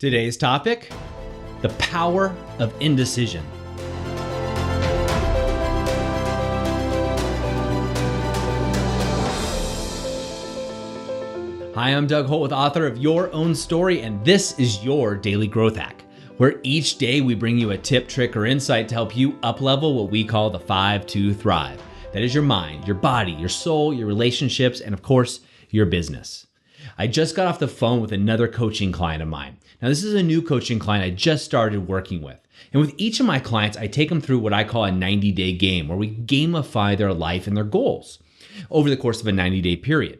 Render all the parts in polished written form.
Today's topic, the power of indecision. Hi, I'm Doug Holt, author of Your Own Story, and this is your Daily Growth Hack, where each day we bring you a tip, trick, or insight to help you up-level what we call the 5 to Thrive. That is your mind, your body, your soul, your relationships, and of course, your business. I just got off the phone with another coaching client of mine. Now, this is a new coaching client I just started working with. And with each of my clients, I take them through what I call a 90-day game, where we gamify their life and their goals over the course of a 90-day period.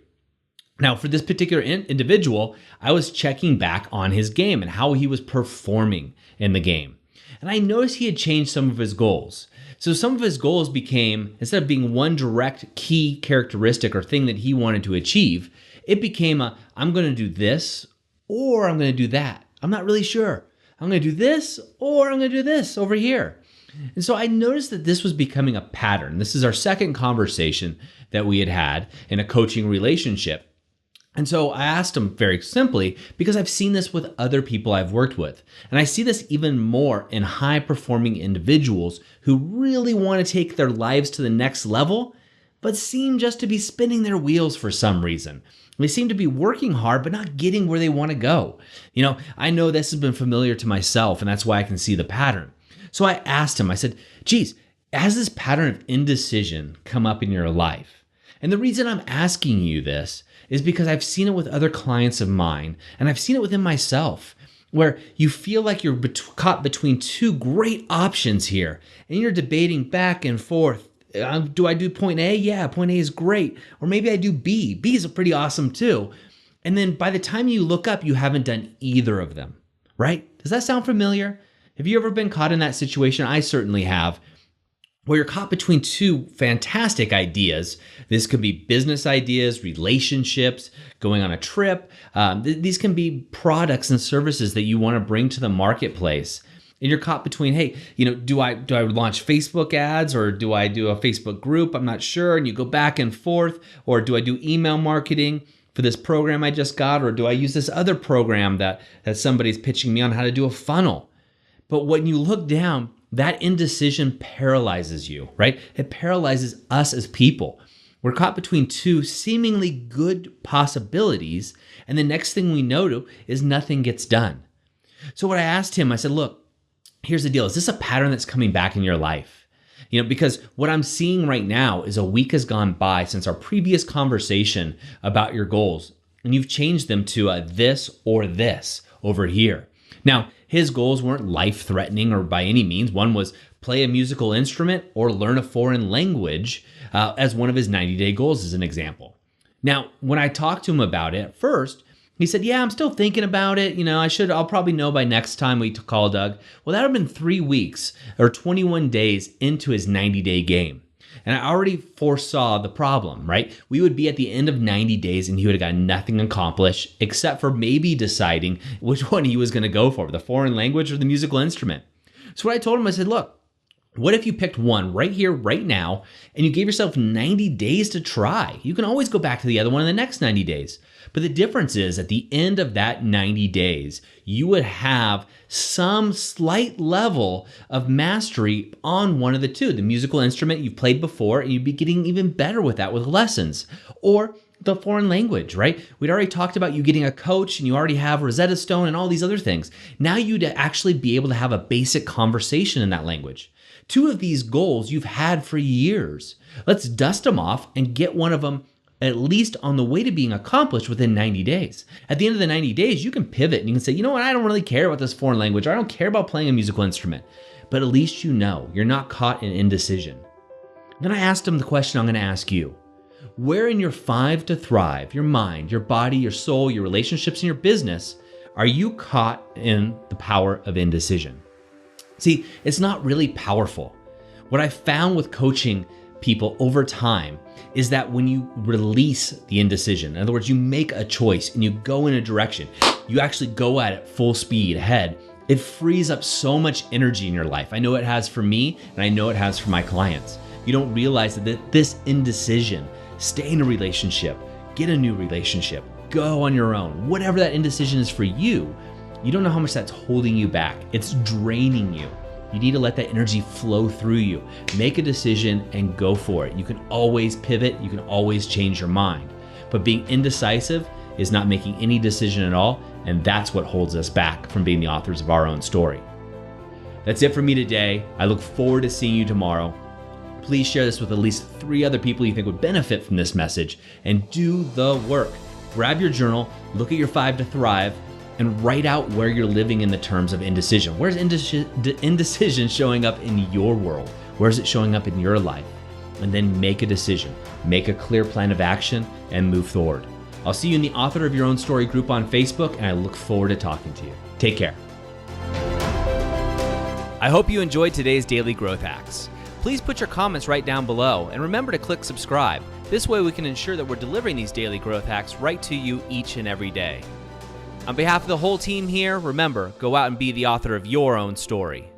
Now, for this particular individual, I was checking back on his game and how he was performing in the game. And I noticed he had changed some of his goals. So some of his goals became, instead of being one direct key characteristic or thing that he wanted to achieve, it became I'm going to do this or I'm going to do that. I'm not really sure. I'm going to do this or I'm going to do this over here. And so I noticed that this was becoming a pattern. This is our second conversation that we had in a coaching relationship. And so I asked him very simply, because I've seen this with other people I've worked with. And I see this even more in high-performing individuals who really want to take their lives to the next level, but seem just to be spinning their wheels for some reason. They seem to be working hard, but not getting where they want to go. I know this has been familiar to myself, and that's why I can see the pattern. So I asked him, I said, geez, has this pattern of indecision come up in your life? And the reason I'm asking you this is because I've seen it with other clients of mine, and I've seen it within myself, where you feel like you're caught between two great options here, and you're debating back and forth. Do I do point A? Yeah, point A is great. Or maybe I do B. B is pretty awesome too. And then by the time you look up, you haven't done either of them, right? Does that sound familiar? Have you ever been caught in that situation? I certainly have, where you're caught between two fantastic ideas. This could be business ideas, relationships, going on a trip. These can be products and services that you want to bring to the marketplace. And you're caught between, hey, do I launch Facebook ads or do I do a Facebook group? I'm not sure. And you go back and forth. Or do I do email marketing for this program I just got? Or do I use this other program that somebody's pitching me on how to do a funnel? But when you look down, that indecision paralyzes you, right? It paralyzes us as people. We're caught between two seemingly good possibilities. And the next thing we know is nothing gets done. So what I asked him, I said, look, here's the deal. Is this a pattern that's coming back in your life? Because what I'm seeing right now is a week has gone by since our previous conversation about your goals, and you've changed them to this or this over here. Now, his goals weren't life-threatening or by any means. One was play a musical instrument or learn a foreign language as one of his 90-day goals as an example. Now, when I talked to him about it at first, he said, yeah, I'm still thinking about it. I'll probably know by next time we call Doug. Well, that would have been 3 weeks or 21 days into his 90-day game. And I already foresaw the problem, right? We would be at the end of 90 days and he would have got nothing accomplished except for maybe deciding which one he was going to go for, the foreign language or the musical instrument. So what I told him, I said, look, what if you picked one right here, right now, and you gave yourself 90 days to try? You can always go back to the other one in the next 90 days. But the difference is at the end of that 90 days, you would have some slight level of mastery on one of the two. The musical instrument you've played before, and you'd be getting even better with that with lessons. Or the foreign language, right? We'd already talked about you getting a coach and you already have Rosetta Stone and all these other things. Now you'd actually be able to have a basic conversation in that language. 2 of these goals you've had for years. Let's dust them off and get one of them at least on the way to being accomplished within 90 days. At the end of the 90 days, you can pivot and you can say, you know what, I don't really care about this foreign language. Or I don't care about playing a musical instrument. But at least you're not caught in indecision. Then I asked him the question I'm going to ask you. Where in your 5 to Thrive, your mind, your body, your soul, your relationships, and your business, are you caught in the power of indecision? See, it's not really powerful. What I found with coaching people over time is that when you release the indecision, in other words, you make a choice and you go in a direction, you actually go at it full speed ahead, it frees up so much energy in your life. I know it has for me, and I know it has for my clients. You don't realize that this indecision, stay in a relationship, get a new relationship, go on your own, whatever that indecision is for you, You don't know how much that's holding you back. It's draining you. You need to let that energy flow through you. Make a decision and go for it. You can always pivot. You can always change your mind. But being indecisive is not making any decision at all, and that's what holds us back from being the authors of our own story. That's it for me today. I look forward to seeing you tomorrow. Please share this with at least 3 other people you think would benefit from this message, and do the work. Grab your journal, look at your 5 to Thrive, and write out where you're living in the terms of indecision. Where's indecision showing up in your world? Where's it showing up in your life? And then make a decision, make a clear plan of action, and move forward. I'll see you in the Author of Your Own Story group on Facebook, and I look forward to talking to you. Take care. I hope you enjoyed today's Daily Growth Hacks. Please put your comments right down below, and remember to click subscribe. This way we can ensure that we're delivering these daily growth hacks right to you each and every day. On behalf of the whole team here, remember, go out and be the author of your own story.